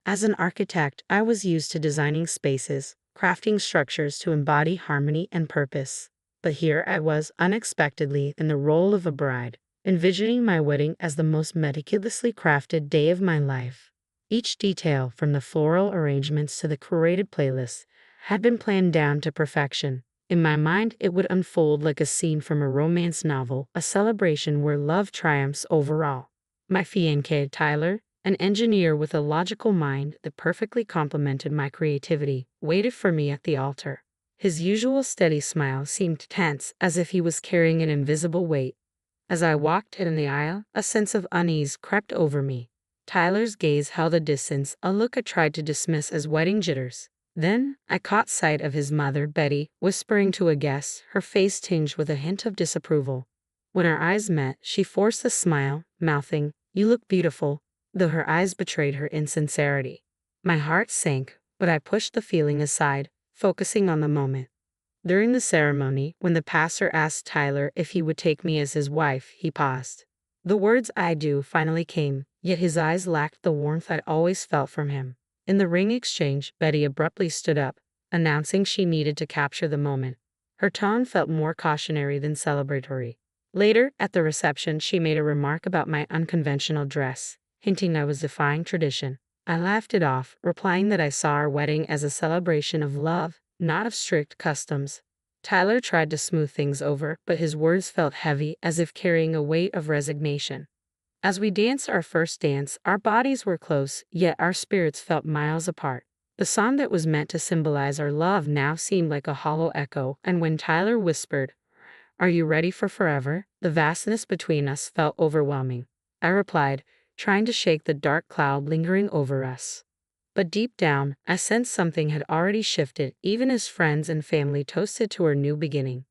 As an architect, I was used to designing spaces, crafting structures to embody harmony and purpose. But here I was, unexpectedly, in the role of a bride, envisioning my wedding as the most meticulously crafted day of my life. Each detail, from the floral arrangements to the curated playlists, had been planned down to perfection. In my mind, it would unfold like a scene from a romance novel, a celebration where love triumphs over all. My fiancé, Tyler, an engineer with a logical mind that perfectly complemented my creativity, waited for me at the altar. His usual steady smile seemed tense, as if he was carrying an invisible weight. As I walked in the aisle, a sense of unease crept over me. Tyler's gaze held a distance, a look I tried to dismiss as wedding jitters. Then, I caught sight of his mother, Betty, whispering to a guest, her face tinged with a hint of disapproval. When our eyes met, she forced a smile, mouthing, "You look beautiful," though her eyes betrayed her insincerity. My heart sank, but I pushed the feeling aside, focusing on the moment. During the ceremony, when the pastor asked Tyler if he would take me as his wife, he paused. The words "I do" finally came, yet his eyes lacked the warmth I'd always felt from him. In the ring exchange, Betty abruptly stood up, announcing she needed to capture the moment. Her tone felt more cautionary than celebratory. Later, at the reception, she made a remark about my unconventional dress, hinting I was defying tradition. I laughed it off, replying that I saw our wedding as a celebration of love, not of strict customs. Tyler tried to smooth things over, but his words felt heavy, as if carrying a weight of resignation. As we danced our first dance, our bodies were close, yet our spirits felt miles apart. The song that was meant to symbolize our love now seemed like a hollow echo, and when Tyler whispered, "Are you ready for forever?" the vastness between us felt overwhelming. I replied, trying to shake the dark cloud lingering over us. But deep down, I sensed something had already shifted, even as friends and family toasted to our new beginning.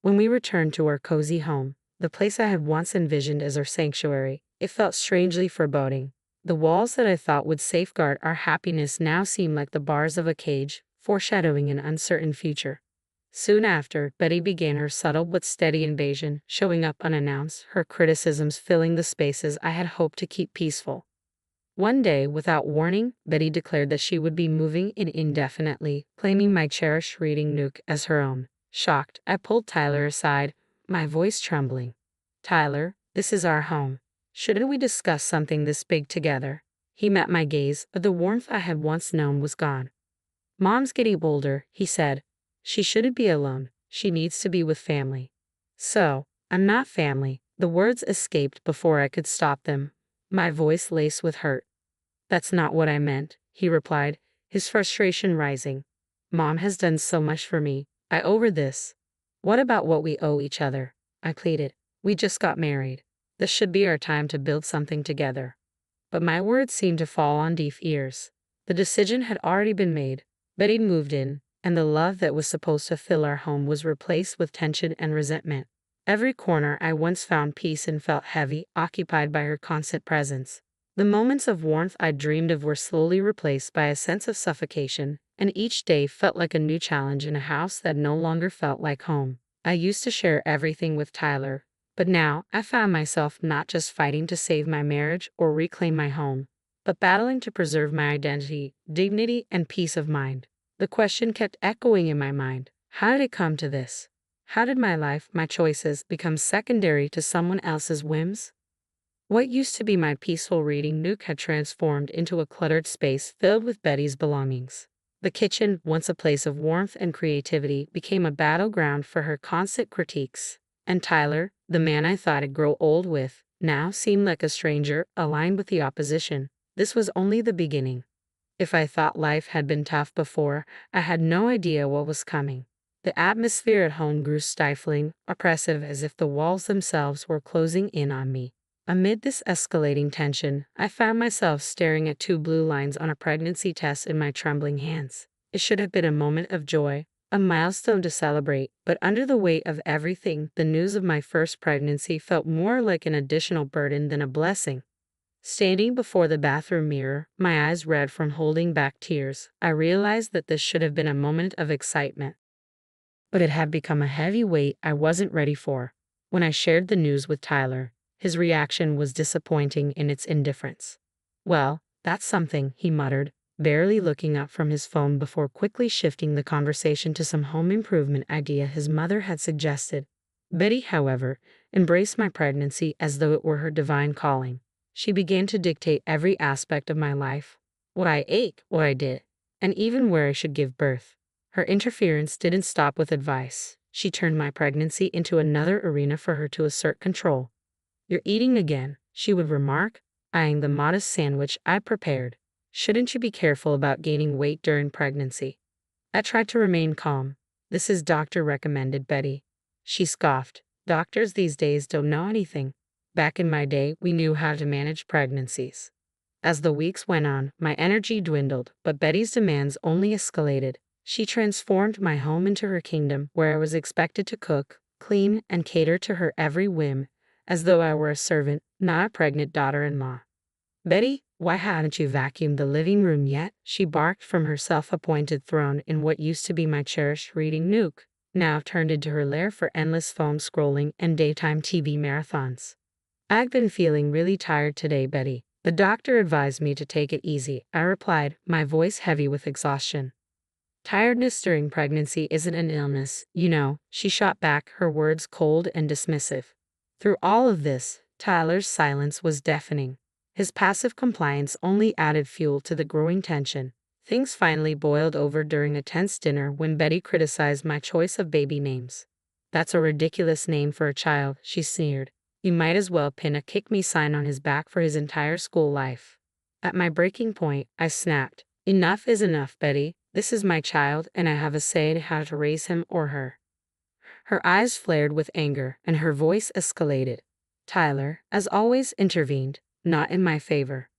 When we returned to our cozy home, the place I had once envisioned as our sanctuary, it felt strangely foreboding. The walls that I thought would safeguard our happiness now seemed like the bars of a cage, foreshadowing an uncertain future. Soon after, Betty began her subtle but steady invasion, showing up unannounced, her criticisms filling the spaces I had hoped to keep peaceful. One day, without warning, Betty declared that she would be moving in indefinitely, claiming my cherished reading nook as her own. Shocked, I pulled Tyler aside, my voice trembling. "Tyler, this is our home. Shouldn't we discuss something this big together?" He met my gaze, but the warmth I had once known was gone. "Mom's getting older," he said. "She shouldn't be alone. She needs to be with family." "So, I'm not family." The words escaped before I could stop them, my voice laced with hurt. "That's not what I meant," he replied, his frustration rising. "Mom has done so much for me. I owe her this." "What about what we owe each other?" I pleaded. "We just got married. This should be our time to build something together." But my words seemed to fall on deaf ears. The decision had already been made. Betty moved in, and the love that was supposed to fill our home was replaced with tension and resentment. Every corner I once found peace in felt heavy, occupied by her constant presence. The moments of warmth I dreamed of were slowly replaced by a sense of suffocation, and each day felt like a new challenge in a house that no longer felt like home. I used to share everything with Tyler, but now I found myself not just fighting to save my marriage or reclaim my home, but battling to preserve my identity, dignity, and peace of mind. The question kept echoing in my mind: how did it come to this? How did my life, my choices, become secondary to someone else's whims? What used to be my peaceful reading nook had transformed into a cluttered space filled with Betty's belongings. The kitchen, once a place of warmth and creativity, became a battleground for her constant critiques. And Tyler, the man I thought I'd grow old with, now seemed like a stranger, aligned with the opposition. This was only the beginning. If I thought life had been tough before, I had no idea what was coming. The atmosphere at home grew stifling, oppressive, as if the walls themselves were closing in on me. Amid this escalating tension, I found myself staring at 2 blue lines on a pregnancy test in my trembling hands. It should have been a moment of joy, a milestone to celebrate, but under the weight of everything, the news of my first pregnancy felt more like an additional burden than a blessing. Standing before the bathroom mirror, my eyes red from holding back tears, I realized that this should have been a moment of excitement. But it had become a heavy weight I wasn't ready for. When I shared the news with Tyler, his reaction was disappointing in its indifference. "Well, that's something," he muttered, barely looking up from his phone before quickly shifting the conversation to some home improvement idea his mother had suggested. Betty, however, embraced my pregnancy as though it were her divine calling. She began to dictate every aspect of my life, what I ate, what I did, and even where I should give birth. Her interference didn't stop with advice. She turned my pregnancy into another arena for her to assert control. "You're eating again," she would remark, eyeing the modest sandwich I prepared. "Shouldn't you be careful about gaining weight during pregnancy?" I tried to remain calm. "This is doctor recommended, Betty." She scoffed. "Doctors these days don't know anything. Back in my day, we knew how to manage pregnancies." As the weeks went on, my energy dwindled, but Betty's demands only escalated. She transformed my home into her kingdom, where I was expected to cook, clean, and cater to her every whim, as though I were a servant, not a pregnant daughter-in-law. "Betty, why haven't you vacuumed the living room yet?" she barked from her self-appointed throne in what used to be my cherished reading nook, now turned into her lair for endless phone scrolling and daytime TV marathons. "I've been feeling really tired today, Betty. The doctor advised me to take it easy," I replied, my voice heavy with exhaustion. "Tiredness during pregnancy isn't an illness, you know," she shot back, her words cold and dismissive. Through all of this, Tyler's silence was deafening. His passive compliance only added fuel to the growing tension. Things finally boiled over during a tense dinner when Betty criticized my choice of baby names. "That's a ridiculous name for a child," she sneered. "You might as well pin a kick me sign on his back for his entire school life." At my breaking point, I snapped. "Enough is enough, Betty. This is my child, and I have a say in how to raise him or her." Her eyes flared with anger, and her voice escalated. Tyler, as always, intervened, not in my favor.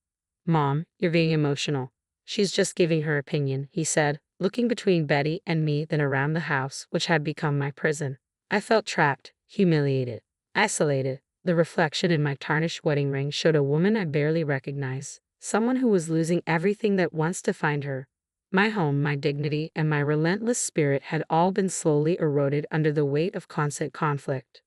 "Mom, you're being emotional. She's just giving her opinion," he said, looking between Betty and me, then around the house, which had become my prison. I felt trapped, humiliated, isolated. The reflection in my tarnished wedding ring showed a woman I barely recognized, someone who was losing everything that once defined her. My home, my dignity, and my relentless spirit had all been slowly eroded under the weight of constant conflict.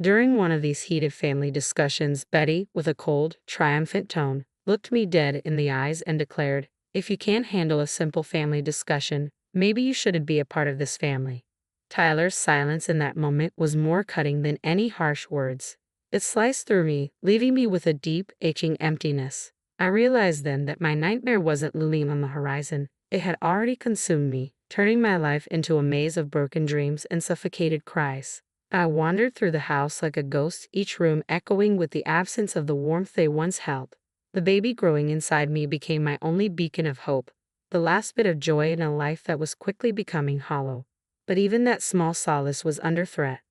During one of these heated family discussions, Betty, with a cold, triumphant tone, looked me dead in the eyes and declared, "If you can't handle a simple family discussion, maybe you shouldn't be a part of this family." Tyler's silence in that moment was more cutting than any harsh words. It sliced through me, leaving me with a deep, aching emptiness. I realized then that my nightmare wasn't looming on the horizon. It had already consumed me, turning my life into a maze of broken dreams and suffocated cries. I wandered through the house like a ghost, each room echoing with the absence of the warmth they once held. The baby growing inside me became my only beacon of hope, the last bit of joy in a life that was quickly becoming hollow. But even that small solace was under threat.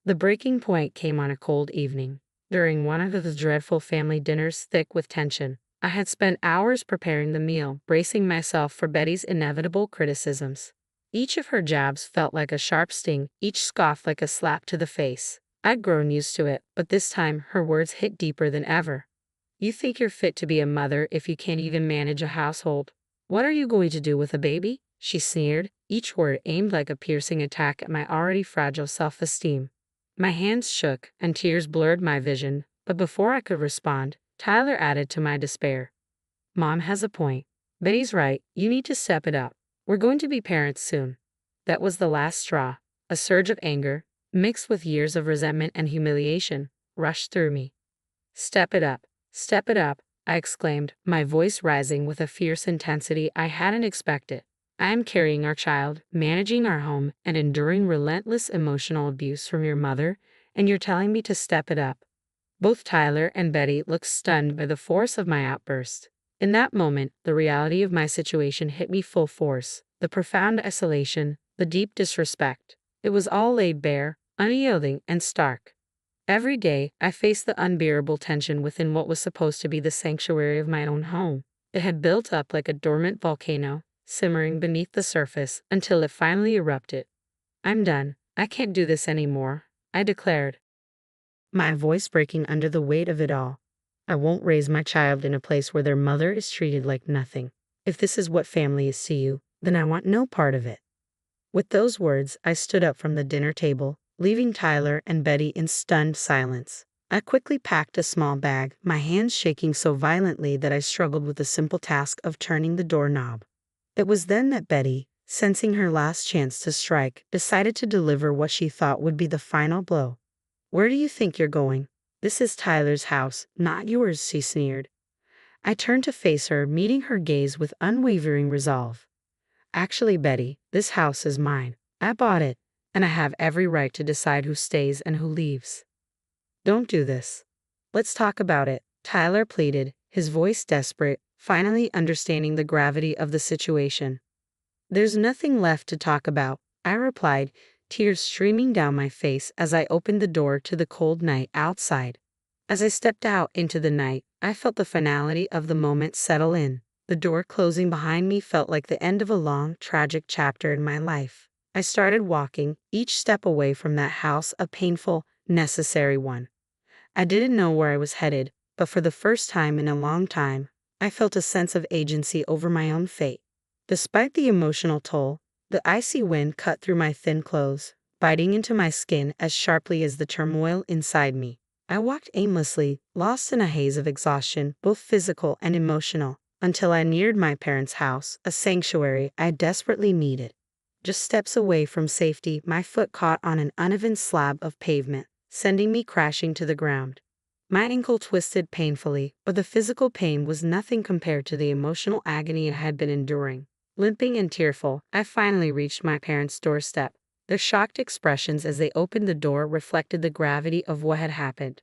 The breaking point came on a cold evening. During one of those dreadful family dinners thick with tension, I had spent hours preparing the meal, bracing myself for Betty's inevitable criticisms. Each of her jabs felt like a sharp sting, each scoff like a slap to the face. I'd grown used to it, but this time her words hit deeper than ever. "You think you're fit to be a mother if you can't even manage a household? What are you going to do with a baby?" she sneered, each word aimed like a piercing attack at my already fragile self-esteem. My hands shook, and tears blurred my vision, but before I could respond, Tyler added to my despair. "Mom has a point. Betty's right, you need to step it up. We're going to be parents soon." That was the last straw. A surge of anger, mixed with years of resentment and humiliation, rushed through me. "Step it up. Step it up," I exclaimed, my voice rising with a fierce intensity I hadn't expected. "I am carrying our child, managing our home, and enduring relentless emotional abuse from your mother, and you're telling me to step it up." Both Tyler and Betty looked stunned by the force of my outburst. In that moment, the reality of my situation hit me full force. The profound isolation, the deep disrespect. It was all laid bare, unyielding, and stark. Every day, I faced the unbearable tension within what was supposed to be the sanctuary of my own home. It had built up like a dormant volcano, simmering beneath the surface until it finally erupted. "I'm done. I can't do this anymore," I declared, my voice breaking under the weight of it all. "I won't raise my child in a place where their mother is treated like nothing. If this is what family is to you, then I want no part of it." With those words, I stood up from the dinner table, leaving Tyler and Betty in stunned silence. I quickly packed a small bag, my hands shaking so violently that I struggled with the simple task of turning the doorknob. It was then that Betty, sensing her last chance to strike, decided to deliver what she thought would be the final blow. "Where do you think you're going? This is Tyler's house, not yours," she sneered. I turned to face her, meeting her gaze with unwavering resolve. "Actually, Betty, this house is mine. I bought it, and I have every right to decide who stays and who leaves." "Don't do this. Let's talk about it," Tyler pleaded, his voice desperate, finally understanding the gravity of the situation. "There's nothing left to talk about," I replied, tears streaming down my face as I opened the door to the cold night outside. As I stepped out into the night, I felt the finality of the moment settle in. The door closing behind me felt like the end of a long, tragic chapter in my life. I started walking, each step away from that house a painful, necessary one. I didn't know where I was headed, but for the first time in a long time, I felt a sense of agency over my own fate. Despite the emotional toll, the icy wind cut through my thin clothes, biting into my skin as sharply as the turmoil inside me. I walked aimlessly, lost in a haze of exhaustion, both physical and emotional, until I neared my parents' house, a sanctuary I desperately needed. Just steps away from safety, my foot caught on an uneven slab of pavement, sending me crashing to the ground. My ankle twisted painfully, but the physical pain was nothing compared to the emotional agony I had been enduring. Limping and tearful, I finally reached my parents' doorstep. Their shocked expressions as they opened the door reflected the gravity of what had happened.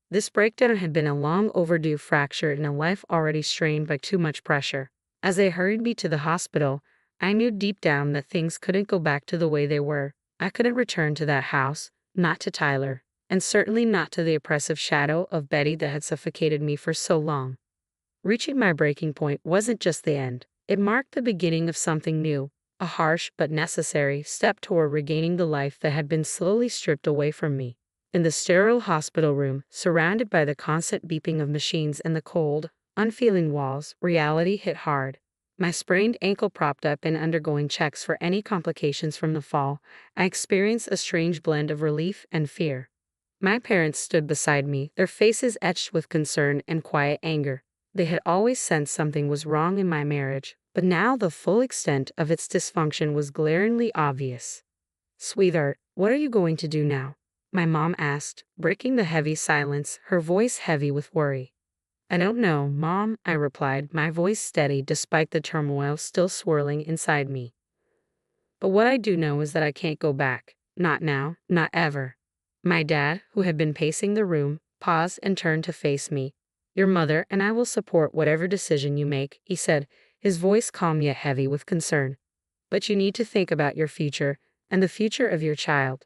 This breakdown had been a long overdue fracture in a life already strained by too much pressure. As they hurried me to the hospital, I knew deep down that things couldn't go back to the way they were. I couldn't return to that house, not to Tyler, and certainly not to the oppressive shadow of Betty that had suffocated me for so long. Reaching my breaking point wasn't just the end. It marked the beginning of something new, a harsh but necessary step toward regaining the life that had been slowly stripped away from me. In the sterile hospital room, surrounded by the constant beeping of machines and the cold, unfeeling walls, reality hit hard. My sprained ankle propped up and undergoing checks for any complications from the fall, I experienced a strange blend of relief and fear. My parents stood beside me, their faces etched with concern and quiet anger. They had always sensed something was wrong in my marriage, but now the full extent of its dysfunction was glaringly obvious. "Sweetheart, what are you going to do now?" my mom asked, breaking the heavy silence, her voice heavy with worry. "I don't know, Mom," I replied, my voice steady despite the turmoil still swirling inside me. "But what I do know is that I can't go back. Not now, not ever." My dad, who had been pacing the room, paused and turned to face me. "Your mother and I will support whatever decision you make," he said, his voice calm yet heavy with concern. "But you need to think about your future, and the future of your child."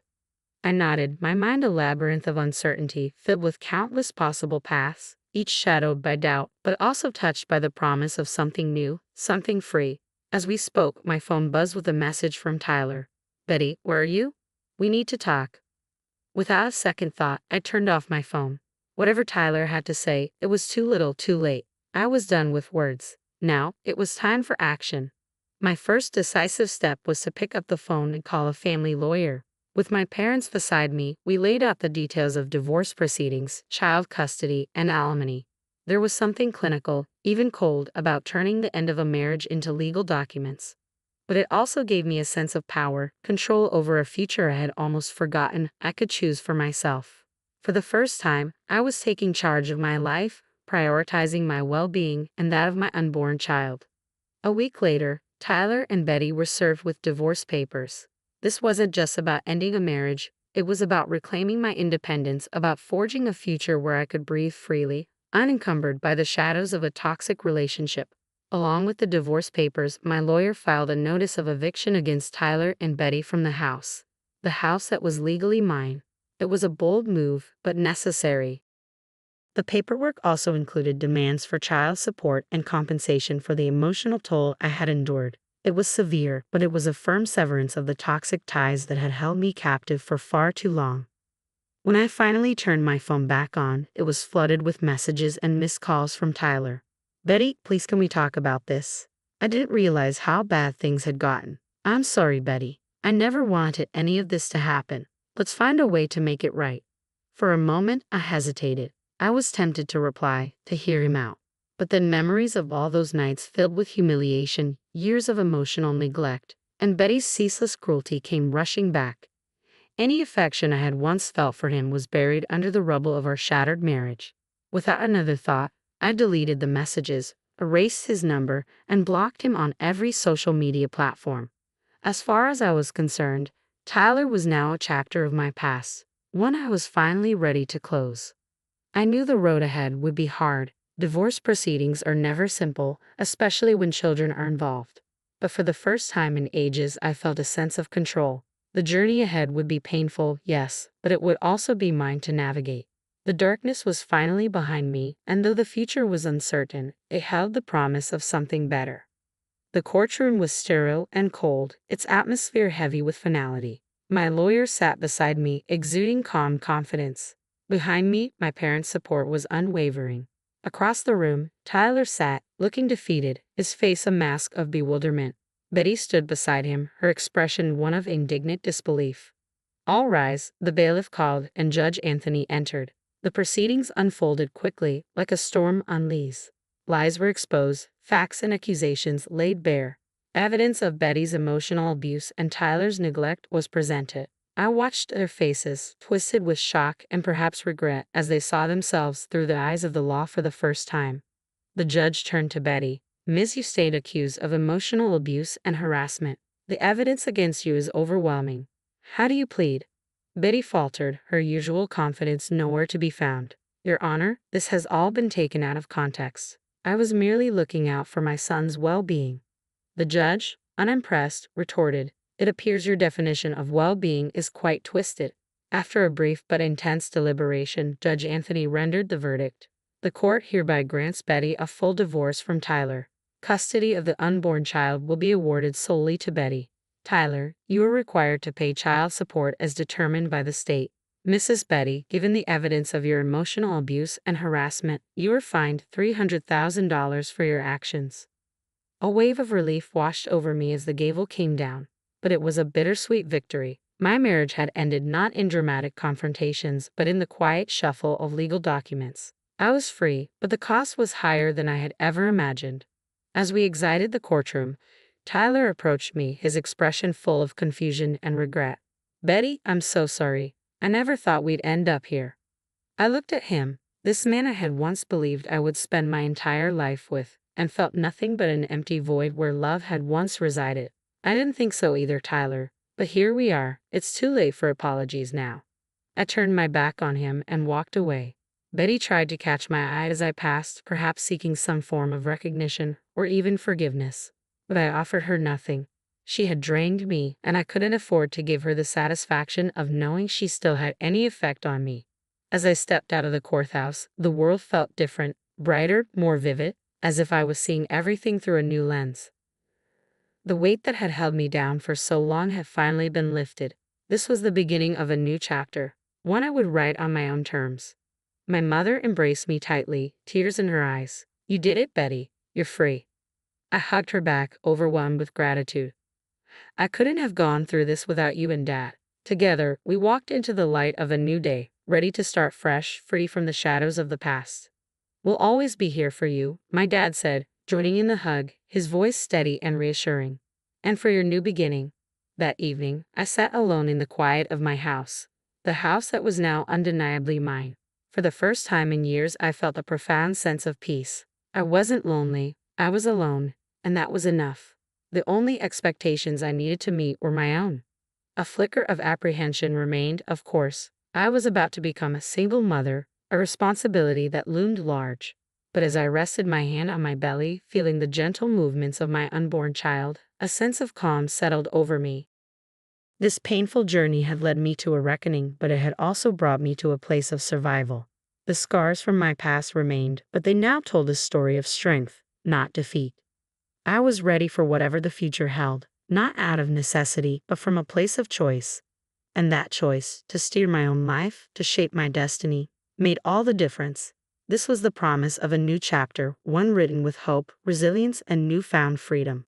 I nodded, my mind a labyrinth of uncertainty, filled with countless possible paths, each shadowed by doubt, but also touched by the promise of something new, something free. As we spoke, my phone buzzed with a message from Tyler. "Betty, where are you? We need to talk." Without a second thought, I turned off my phone. Whatever Tyler had to say, it was too little, too late. I was done with words. Now, it was time for action. My first decisive step was to pick up the phone and call a family lawyer. With my parents beside me, we laid out the details of divorce proceedings, child custody, and alimony. There was something clinical, even cold, about turning the end of a marriage into legal documents. But it also gave me a sense of power, control over a future I had almost forgotten I could choose for myself. For the first time, I was taking charge of my life, prioritizing my well-being and that of my unborn child. A week later, Tyler and Betty were served with divorce papers. This wasn't just about ending a marriage, it was about reclaiming my independence, about forging a future where I could breathe freely, unencumbered by the shadows of a toxic relationship. Along with the divorce papers, my lawyer filed a notice of eviction against Tyler and Betty from the house that was legally mine. It was a bold move, but necessary. The paperwork also included demands for child support and compensation for the emotional toll I had endured. It was severe, but it was a firm severance of the toxic ties that had held me captive for far too long. When I finally turned my phone back on, it was flooded with messages and missed calls from Tyler. "Betty, please can we talk about this? I didn't realize how bad things had gotten. I'm sorry, Betty. I never wanted any of this to happen. Let's find a way to make it right." For a moment, I hesitated. I was tempted to reply, to hear him out. But then memories of all those nights filled with humiliation, years of emotional neglect, and Betty's ceaseless cruelty came rushing back. Any affection I had once felt for him was buried under the rubble of our shattered marriage. Without another thought, I deleted the messages, erased his number, and blocked him on every social media platform. As far as I was concerned, Tyler was now a chapter of my past, one I was finally ready to close. I knew the road ahead would be hard. Divorce proceedings are never simple, especially when children are involved. But for the first time in ages, I felt a sense of control. The journey ahead would be painful, yes, but it would also be mine to navigate. The darkness was finally behind me, and though the future was uncertain, it held the promise of something better. The courtroom was sterile and cold, its atmosphere heavy with finality. My lawyer sat beside me, exuding calm confidence. Behind me, my parents' support was unwavering. Across the room, Tyler sat, looking defeated, his face a mask of bewilderment. Betty stood beside him, her expression one of indignant disbelief. "All rise," the bailiff called, and Judge Anthony entered. The proceedings unfolded quickly, like a storm on leaves. Lies were exposed, facts and accusations laid bare. Evidence of Betty's emotional abuse and Tyler's neglect was presented. I watched their faces, twisted with shock and perhaps regret, as they saw themselves through the eyes of the law for the first time. The judge turned to Betty. "Miss, you stayed accused of emotional abuse and harassment. The evidence against you is overwhelming. How do you plead?" Betty faltered, her usual confidence nowhere to be found. "Your Honor, this has all been taken out of context. I was merely looking out for my son's well-being." The judge, unimpressed, retorted, "It appears your definition of well-being is quite twisted." After a brief but intense deliberation, Judge Anthony rendered the verdict. "The court hereby grants Betty a full divorce from Tyler. Custody of the unborn child will be awarded solely to Betty. Tyler, you are required to pay child support as determined by the state. Mrs. Betty, given the evidence of your emotional abuse and harassment, you are fined $300,000 for your actions." A wave of relief washed over me as the gavel came down, but it was a bittersweet victory. My marriage had ended not in dramatic confrontations, but in the quiet shuffle of legal documents. I was free, but the cost was higher than I had ever imagined. As we exited the courtroom, Tyler approached me, his expression full of confusion and regret. "Betty, I'm so sorry. I never thought we'd end up here." I looked at him, this man I had once believed I would spend my entire life with, and felt nothing but an empty void where love had once resided. "I didn't think so either, Tyler, but here we are. It's too late for apologies now." I turned my back on him and walked away. Betty tried to catch my eye as I passed, perhaps seeking some form of recognition or even forgiveness. But I offered her nothing. She had drained me, and I couldn't afford to give her the satisfaction of knowing she still had any effect on me. As I stepped out of the courthouse, the world felt different, brighter, more vivid, as if I was seeing everything through a new lens. The weight that had held me down for so long had finally been lifted. This was the beginning of a new chapter, one I would write on my own terms. My mother embraced me tightly, tears in her eyes. "You did it, Betty. You're free." I hugged her back, overwhelmed with gratitude. "I couldn't have gone through this without you and Dad." Together, we walked into the light of a new day, ready to start fresh, free from the shadows of the past. "We'll always be here for you," my dad said, joining in the hug, his voice steady and reassuring. "And for your new beginning." That evening, I sat alone in the quiet of my house, the house that was now undeniably mine. For the first time in years, I felt a profound sense of peace. I wasn't lonely, I was alone, and that was enough. The only expectations I needed to meet were my own. A flicker of apprehension remained, of course. I was about to become a single mother, a responsibility that loomed large. But as I rested my hand on my belly, feeling the gentle movements of my unborn child, a sense of calm settled over me. This painful journey had led me to a reckoning, but it had also brought me to a place of survival. The scars from my past remained, but they now told a story of strength, not defeat. I was ready for whatever the future held, not out of necessity, but from a place of choice. And that choice, to steer my own life, to shape my destiny, made all the difference. This was the promise of a new chapter, one written with hope, resilience, and newfound freedom.